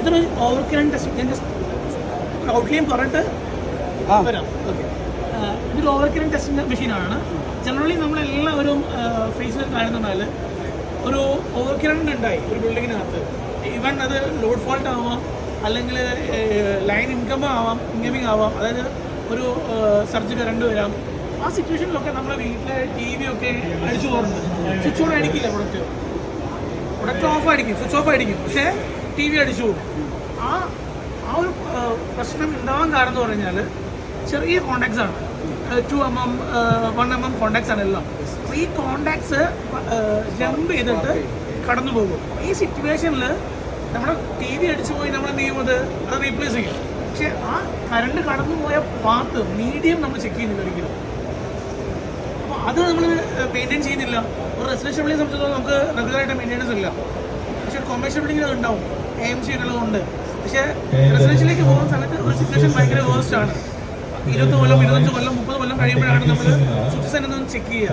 ഇതൊരു over current test. ഞാൻ just outline പറഞ്ഞിട്ട് വരാം. ഓക്കെ, ഇതൊരു ഓവർ കറണ്ട് ടെസ്റ്റിംഗ് മെഷീനാണ്. ജനറലി നമ്മളെല്ലാവരും ഫേസിൽ കാണുന്നുണ്ടാൽ ഒരു ഓവർ കറണ്ട് ഉണ്ടായി ഒരു ബിൽഡിങ്ങിനകത്ത്. ഈവൻ അത് ലോഡ് ഫാൾട്ട് ആവാം, അല്ലെങ്കിൽ ലൈൻ ഇൻകമിങ് ആവാം, അതായത് ഒരു സർജ് കറണ്ട് വരാം. ആ സിറ്റുവേഷനിലൊക്കെ നമ്മുടെ വീട്ടിലെ ടി വി ഒക്കെ അടിച്ചു പോകുന്നുണ്ട്. സ്വിച്ച് ഓൺ ആയിരിക്കില്ല, പ്രൊഡക്റ്റ് ഓഫ് ആയിരിക്കും, സ്വിച്ച് ഓഫ് ആയിരിക്കും, പക്ഷേ ടി വി അടിച്ചു പോകും. ആ ഒരു പ്രശ്നം ഉണ്ടാവാൻ കാരണം എന്ന് പറഞ്ഞാൽ ചെറിയ കോണ്ടാക്ട്സ് ആണ്. 2 mm 1 mm കോണ്ടാക്ട്സ് ആണ് എല്ലാം. അപ്പോൾ ഈ കോണ്ടാക്ട്സ് ജമ്പ് ചെയ്തിട്ട് കടന്നു പോകും. ഈ സിറ്റുവേഷനിൽ നമ്മുടെ ടി വി അടിച്ചു പോയി നമ്മൾ എന്ത് ചെയ്യും, അത് റീപ്ലേസ് ചെയ്യും. പക്ഷേ ആ കറണ്ട് കടന്നു പോയ പാത്ത് മീഡിയം നമ്മൾ ചെക്ക് ചെയ്യുന്നില്ല ഒരിക്കലും. അപ്പോൾ അത് നമ്മൾ മെയിൻറ്റെയിൻ ചെയ്യുന്നില്ല. ഒരു റെസിഡൻഷ്യൽ ബിൽഡിംഗ് സംബന്ധിച്ചിടത്തോളം നമുക്ക് റെഗുലറായിട്ട് മെയിൻ്റെനൻസ് ഇല്ല. പക്ഷേ കൊമേഴ്ഷ്യൽ ബിൽഡിങ്ങിൽ അത് ഉണ്ടാവും, AMC ഉള്ളതുകൊണ്ട്. പക്ഷേ റെസിഡൻഷ്യലിലേക്ക് പോകുന്ന സമയത്ത് ഒരു സിറ്റുവേഷൻ ഭയങ്കര വേഴ്സ്റ്റ് ആണ്. 20 കൊല്ലം 25 കൊല്ലം 30 കൊല്ലം കഴിയുമ്പോഴാണ് നമ്മൾ സ്വിച്ച് സെൻ്റർ ചെക്ക് ചെയ്യുക,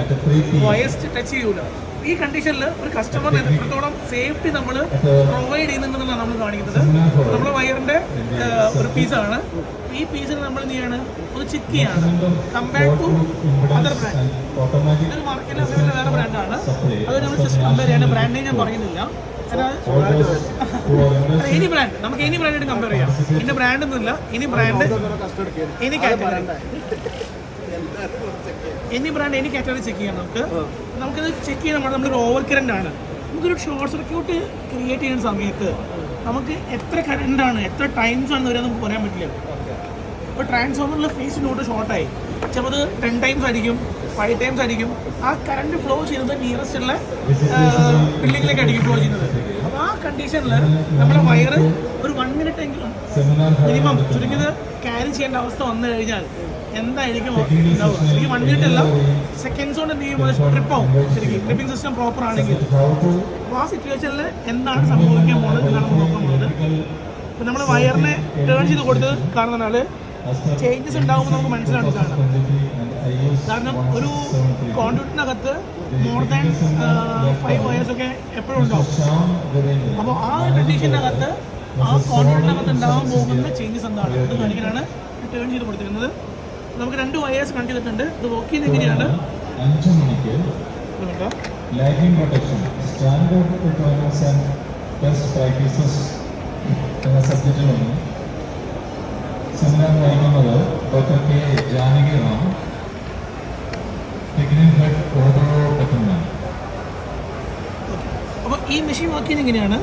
വയസ്റ്റ് ടച്ച് ചെയ്യൂല. ഈ കണ്ടീഷനിൽ ഒരു കസ്റ്റമറിന് എത്രത്തോളം സേഫ്റ്റി നമ്മൾ പ്രൊവൈഡ് ചെയ്യുന്നുണ്ടെന്നാണ് നമ്മൾ കാണിക്കുന്നത്. നമ്മുടെ വയറിൻ്റെ ഒരു പീസാണ്. ഈ പീസിന് നമ്മൾ എന്ത് ചെയ്യാണ്, ഒന്ന് ചെക്ക് ചെയ്യാണ് കമ്പയർഡ് ടു അതർ ബ്രാൻഡ്. ഇതൊരു മാർക്കറ്റിൽ അവൈലബിൾ വേറെ ബ്രാൻഡാണ്. അത് നമ്മൾ ജസ്റ്റ് കമ്പയർ ചെയ്യാണ്. ബ്രാൻഡ് നെയിം ഞാൻ പറയുന്നില്ല. എനി ബ്രാൻഡ്, നമുക്ക് എനി ബ്രാൻഡായിട്ട് കമ്പയർ ചെയ്യാം. ഇന്ന ബ്രാൻഡ് ഒന്നുമില്ല, any brand any category, any brand any category check ചെയ്യാം. നമുക്കിത് ചെക്ക് ചെയ്യാൻ നമ്മളൊരു ഓവർ കറണ്ട് ആണ്. നമുക്കൊരു ഷോർട്ട് സർക്യൂട്ട് ക്രിയേറ്റ് ചെയ്യുന്ന സമയത്ത് നമുക്ക് എത്ര കറണ്ടാണ്, എത്ര ടൈംസ് ആണ് വരെ നമുക്ക് പറയാൻ പറ്റില്ല. ഇപ്പോൾ ട്രാൻസ്ഫോമറിൽ ഫേസ് നോട്ട് ഷോർട്ടായി, ചിലപ്പോൾ അത് 10 ടൈംസ് ആയിരിക്കും, 5 ടൈംസ് ആയിരിക്കും. ആ കറണ്ട് ഫ്ലോ ചെയ്യുന്നത് നിയറസ്റ്റ് ഉള്ള ബിൽഡിങ്ങിലേക്ക് ആയിരിക്കും ഫ്ലോ ചെയ്യുന്നത്. അപ്പോൾ ആ കണ്ടീഷനിൽ നമ്മുടെ വയറ് ഒരു 1 മിനിറ്റ് എങ്കിലും മിനിമം ചുരുങ്ങിയത് ക്യാരി ചെയ്യേണ്ട അവസ്ഥ വന്നു കഴിഞ്ഞാൽ എന്തായിരിക്കും ഉണ്ടാവുക. ശരിക്കും 1 മിനിറ്റ് അല്ല, സെക്കൻഡ്സ് കൊണ്ട് എന്ത് ചെയ്യുമ്പോൾ ട്രിപ്പ് ആവും. ശരിക്കും ട്രിപ്പിംഗ് സിസ്റ്റം പ്രോപ്പർ ആണെങ്കിൽ. അപ്പോൾ ആ സിറ്റുവേഷനിൽ എന്താണ് സംഭവിക്കാൻ പോകുന്നത് എന്നാണ് നമ്മൾ നോക്കാൻ പോകുന്നത്. അപ്പോൾ നമ്മൾ വയറിനെ ടേൺ ചെയ്ത് കൊടുത്തത് കാണുന്നതിനാൽ ചേഞ്ചസ് ഉണ്ടാകുമ്പോൾ നമുക്ക് മനസ്സിലാക്കുന്നതാണ്. കാരണം ഒരു കോൺഡ്യൂട്ടിനകത്ത് മോർ ദാൻ 5 വയേഴ്സൊക്കെ എപ്പോഴും ഉണ്ടാവും. അപ്പോൾ ആ കണ്ടീഷനകത്ത് ആ കോൺഡ്യൂട്ടിനകത്ത് ഉണ്ടാകാൻ പോകുന്ന ചേഞ്ചസ് എന്താണ് അത് കാണിക്കാനാണ് ടേൺ ചെയ്ത് കൊടുത്തിരുന്നത്. നമുക്ക് 2 വയേഴ്സ് കണക്ട് ചെയ്തിട്ടുണ്ട്. ഇത് വർക്ക് ചെയ്യുന്നത് എങ്ങനെയാണ്, സെമിനാർ നൽകുന്നത് doctor K Janaki Ram, technical head order. അപ്പോൾ ഈ മെഷീൻ വർക്ക് ചെയ്യുന്നത് എങ്ങനെയാണ്,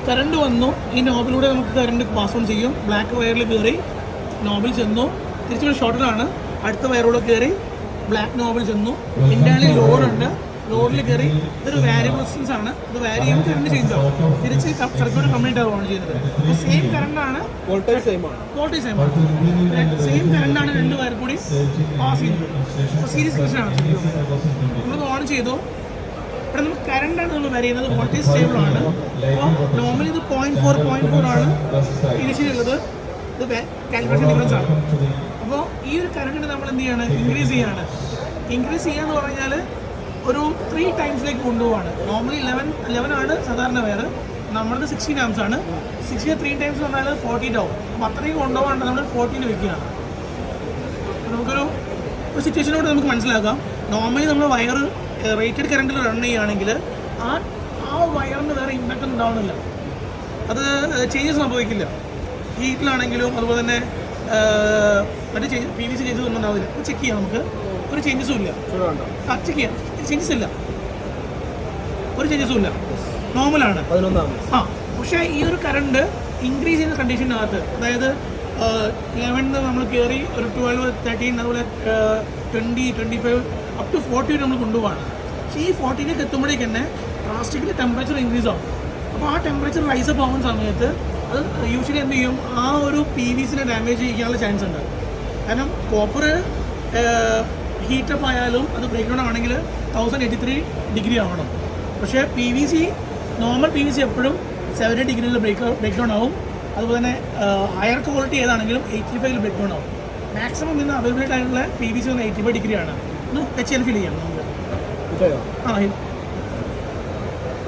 കറണ്ട് വന്നു, ഈ നോബിലൂടെ നമുക്ക് കറണ്ട് പാസ് ഓൺ ചെയ്യും. ബ്ലാക്ക് വയറിൽ കയറി നോബിൽ ചെന്നു, തിരിച്ചുള്ള ഷോർട്ടറാണ്, അടുത്ത വയറോടെ കയറി ബ്ലാക്ക് നോബിൽ ചെന്നു. ഇന്റേണലി ലോഡുണ്ട്, ലോഡിൽ കയറി. ഇതൊരു വാരിയബിൾ റെസിസ്റ്റൻസ് ആണ്, ഇത് വാരി ചെയ്യുമ്പോൾ കറണ്ട് ചേഞ്ച് ആവും. തിരിച്ച് സർക്യൂട്ട് കംപ്ലീറ്റ് ആവുകയാണ് ചെയ്യുന്നത്. അപ്പോൾ സെയിം കറണ്ടാണ്, വോൾട്ടേജ് സെയിം ആണ്, സെയിം കറണ്ടാണ് 2 വയർ കൂടി പാസ് ചെയ്യുന്നത്. അപ്പോൾ സീരീസ് കണക്ഷനാണ്. നമ്മളത് ഓൺ ചെയ്തു. ഇവിടെ നമുക്ക് കറണ്ടാണ് നമ്മൾ വാരി ചെയ്യുന്നത്, വോൾട്ടേജ് സ്റ്റേബിൾ ആണ്. അപ്പോൾ നോർമലി ഇത് 0.4 ആണ് ഇനിഷ്യലി ഉള്ളത്. ഇത് കാലിബ്രേഷൻ ഡിഫറൻസ് ആണ്. അപ്പോൾ ഈ ഒരു കറണ്ടിന് നമ്മൾ എന്ത് ചെയ്യാണ്, ഇൻക്രീസ് ചെയ്യാണ്. ഇൻക്രീസ് ചെയ്യാന്ന് പറഞ്ഞാൽ ഒരു 3 ടൈംസിലേക്ക് കൊണ്ടുപോവാണ്. നോർമലി 11 ആണ് സാധാരണ വയർ, നമ്മളത് 16 ആംസ് ആണ്. 16 3 ടൈംസ് പറഞ്ഞാൽ 40 ആവും. അപ്പോൾ അത്രയും കൊണ്ടുപോകാണ്ട് നമ്മൾ 40 വെക്കുകയാണ്. നമുക്കൊരു സിറ്റുവേഷനോട് നമുക്ക് മനസ്സിലാക്കാം. നോർമലി നമ്മൾ വയർ റേറ്റഡ് കറണ്ടിൽ റൺ ചെയ്യുകയാണെങ്കിൽ ആ വയറിന് വേറെ ഇമ്പാക്റ്റ് ഒന്നും ഉണ്ടാവുന്നില്ല, അത് ചേഞ്ചസ് സംഭവിക്കില്ല. ഹീറ്റിലാണെങ്കിലും അതുപോലെ തന്നെ മറ്റേ PVC ചേഞ്ചസ് ഒന്നും ഉണ്ടാവില്ല. ചെക്ക് ചെയ്യാം, നമുക്ക് ഒരു ചേഞ്ചസും ഇല്ല. ചെക്ക് ചെയ്യാം, ചേഞ്ചസ് ഇല്ല, ഒരു ചേഞ്ചസും ഇല്ല, നോർമലാണ്. പക്ഷേ ഈ ഒരു കറണ്ട് ഇൻക്രീസ് ചെയ്യുന്ന കണ്ടീഷനകത്ത്, അതായത് 11 നമ്മൾ കയറി ഒരു 12 13 അതുപോലെ 20 25 അപ് ടു 40 നമ്മൾ കൊണ്ടുപോവാണ്. പക്ഷേ ഈ 40 എത്തുമ്പോഴേക്ക് തന്നെ ഡ്രാസ്റ്റിക്കലി ടെമ്പറേച്ചർ ഇൻക്രീസ് ആവും. അപ്പോൾ ആ ടെമ്പറേച്ചർ റൈസ് അപ്പ് ആവുന്ന സമയത്ത് അത് യൂഷ്വലി എന്ത് ചെയ്യും, ആ ഒരു PVCനെ ഡാമേജ് ചെയ്യാനുള്ള ചാൻസ് ഉണ്ട്. കാരണം കോപ്പർ ഹീറ്റപ്പ് ആയാലും അത് ബ്രേക്ക് ഡൗൺ ആണെങ്കിൽ 1083 ഡിഗ്രി ആവണം. പക്ഷേ നോർമൽ PVC എപ്പോഴും 70 ഡിഗ്രിയിൽ ബ്രേക്ക് ഡൗൺ ആവും. അതുപോലെ തന്നെ ഹയർ ക്വാളിറ്റി ഏതാണെങ്കിലും 85 ബ്രേക്ക് ഡൗൺ ആവും. മാക്സിമം ഇന്ന് അവൈലബിലിറ്റി ആയിട്ടുള്ള PVC വന്ന് 85 ഡിഗ്രിയാണ്. ഒന്ന് ടച്ച് ചെയ്യാൻ ഫീൽ ചെയ്യാം നമുക്ക്.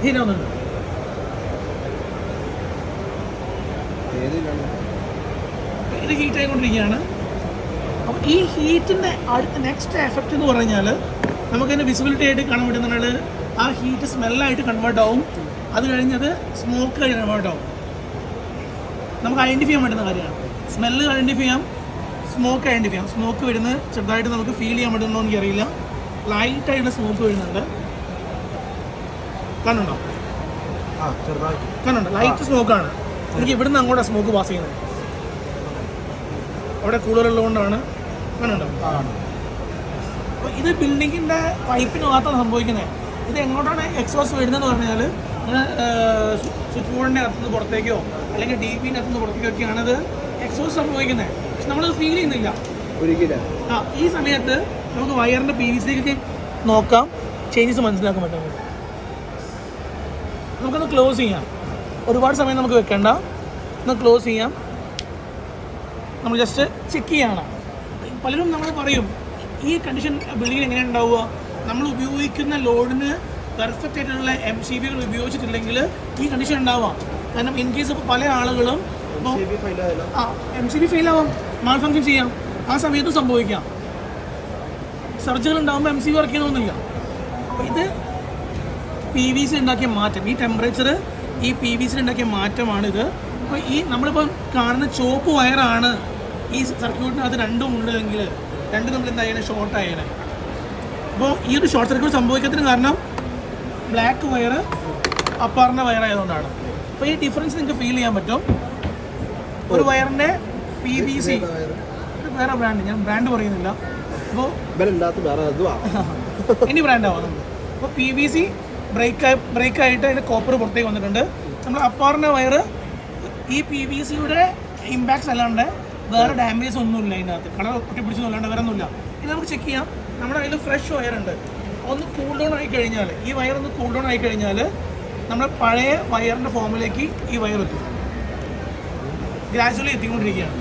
ഹീറ്റാവുന്നുണ്ട്. ഇത് ഹീറ്റ് ആയിക്കൊണ്ടിരിക്കുകയാണ്. അപ്പോൾ ഈ ഹീറ്റിൻ്റെ അടുത്ത നെക്സ്റ്റ് എഫക്റ്റ് എന്ന് പറഞ്ഞാൽ നമുക്കതിൻ്റെ വിസിബിലിറ്റി ആയിട്ട് കാണാൻ പറ്റുന്നതിനാൽ ആ ഹീറ്റ് സ്മെല്ലായിട്ട് കൺവേർട്ട് ആവും. അത് കഴിഞ്ഞത് സ്മോക്ക് ആയിട്ട് കൺവേർട്ട് ആവും. നമുക്ക് ഐഡൻറ്റിഫൈ ചെയ്യാൻ പറ്റുന്ന കാര്യമാണ്. സ്മെല്ല് ഐഡൻറ്റിഫൈ ചെയ്യാം, സ്മോക്ക് ഐഡൻറ്റിഫൈ ചെയ്യാം. സ്മോക്ക് വരുന്നത് ചെറുതായിട്ട് നമുക്ക് ഫീൽ ചെയ്യാൻ പറ്റുന്നോ എനിക്കറിയില്ല. ലൈറ്റായിട്ട് സ്മോക്ക് വരുന്നുണ്ട്. കാണുന്നുണ്ടോ? കാണുന്നുണ്ട്, ലൈറ്റ് സ്മോക്കാണ്. എനിക്ക് ഇവിടുന്ന് അങ്ങോട്ടാണ് സ്മോക്ക് പാസ് ചെയ്യുന്നത്. അവിടെ കൂടുതലുള്ളതുകൊണ്ടാണ്. കാണുന്നുണ്ടോ? അപ്പോൾ ഇത് ബിൽഡിങ്ങിൻ്റെ പൈപ്പിനകത്താണ് സംഭവിക്കുന്നത്. ഇത് എങ്ങോട്ടാണ് എക്സോസ്റ്റ് വരുന്നതെന്ന് പറഞ്ഞാൽ സ്വിച്ച് ബോർഡിൻ്റെ അകത്തുനിന്ന് പുറത്തേക്കോ അല്ലെങ്കിൽ ഡി പിൻ്റെ അകത്തുനിന്ന് പുറത്തേക്കോ ഒക്കെയാണ് ഇത് എക്സോസ്റ്റ് സംഭവിക്കുന്നത്. പക്ഷെ നമ്മളത് ഫീൽ ചെയ്യുന്നില്ല ഒരിക്കലും. ഈ സമയത്ത് നമുക്ക് വയറിൻ്റെ പി വി സിയിലേക്ക് നോക്കാം, ചേഞ്ചസ് മനസ്സിലാക്കാൻ പറ്റും. നമുക്കൊന്ന് ക്ലോസ് ചെയ്യാം. ഒരുപാട് സമയം നമുക്ക് വെക്കേണ്ട, ഒന്ന് ക്ലോസ് ചെയ്യാം. നമ്മൾ ജസ്റ്റ് ചെക്ക് ചെയ്യണം. പലരും നമ്മൾ പറയും ഈ കണ്ടീഷൻ ബിൽഡിങ്ങിൽ എങ്ങനെയാണ് ഉണ്ടാവുക, നമ്മൾ ഉപയോഗിക്കുന്ന ലോഡിന് പെർഫെക്റ്റ് ആയിട്ടുള്ള MCB ഉപയോഗിച്ചിട്ടില്ലെങ്കിൽ ഈ കണ്ടീഷൻ ഉണ്ടാവാം. കാരണം ഇൻ കേസ് ഇപ്പോൾ പല ആളുകളും ഇപ്പോൾ MCB ഫെയിൽ ആവാം, മാൾ ഫങ്ഷൻ ചെയ്യാം. ആ സമയത്ത് സംഭവിക്കാം. സർജറികൾ ഉണ്ടാകുമ്പോൾ MCB വർക്ക് ചെയ്യുന്നൊന്നുമില്ല. അപ്പോൾ ഇത് PVC ഉണ്ടാക്കിയ മാറ്റം, ഈ ടെമ്പറേച്ചർ ഈ PVC ഉണ്ടാക്കിയ മാറ്റമാണിത്. അപ്പോൾ ഈ നമ്മളിപ്പോൾ കാണുന്ന ചുവപ്പ് വയറാണ് ഈ സർക്യൂട്ടിനകത്ത് രണ്ടും ഉണ്ടെങ്കിൽ രണ്ടും നമ്മൾ എന്തായാലും ഷോർട്ട് ആയാലേ. അപ്പോൾ ഈ ഒരു ഷോർട്ട് സർക്യൂട്ട് സംഭവിക്കുന്നതിന് കാരണം ബ്ലാക്ക് വയർ അപ്പാറിൻ്റെ വയറായതുകൊണ്ടാണ്. അപ്പോൾ ഈ ഡിഫറൻസ് നിങ്ങൾക്ക് ഫീൽ ചെയ്യാൻ പറ്റും. ഒരു വയറിൻ്റെ PVC വേറെ ബ്രാൻഡ്, ഞാൻ ബ്രാൻഡ് പറയുന്നില്ല. അപ്പോൾ ഇനി ബ്രാൻഡാവാം നമുക്ക്. അപ്പോൾ PVC ബ്രേക്കായിട്ട് അതിൻ്റെ കോപ്പർ പുറത്തേക്ക് വന്നിട്ടുണ്ട്. നമ്മൾ അപ്പാറിൻ്റെ വയർ ഈ PVCയുടെ ഇമ്പാക്ട്സ് അല്ലാണ്ട് വേറെ ഡാമേജ് ഒന്നുമില്ല അതിനകത്ത്, കളർ ഒട്ടിപ്പിടിച്ചൊന്നും അല്ലാണ്ട് വേറെ ഒന്നുമില്ല. ഇത് നമുക്ക് ചെക്ക് ചെയ്യാം. നമ്മുടെ കയ്യിൽ ഫ്രഷ് വയറുണ്ട്. ഒന്ന് കൂൾ ഡൗൺ ആയി കഴിഞ്ഞാൽ, ഈ വയർ ഒന്ന് കൂൾ ഡൗൺ ആയി കഴിഞ്ഞാൽ നമ്മൾ പഴയ വയറിൻ്റെ ഫോമിലേക്ക് ഈ വയർ എത്തും. ഗ്രാജുവലി എത്തിക്കൊണ്ടിരിക്കുകയാണ്.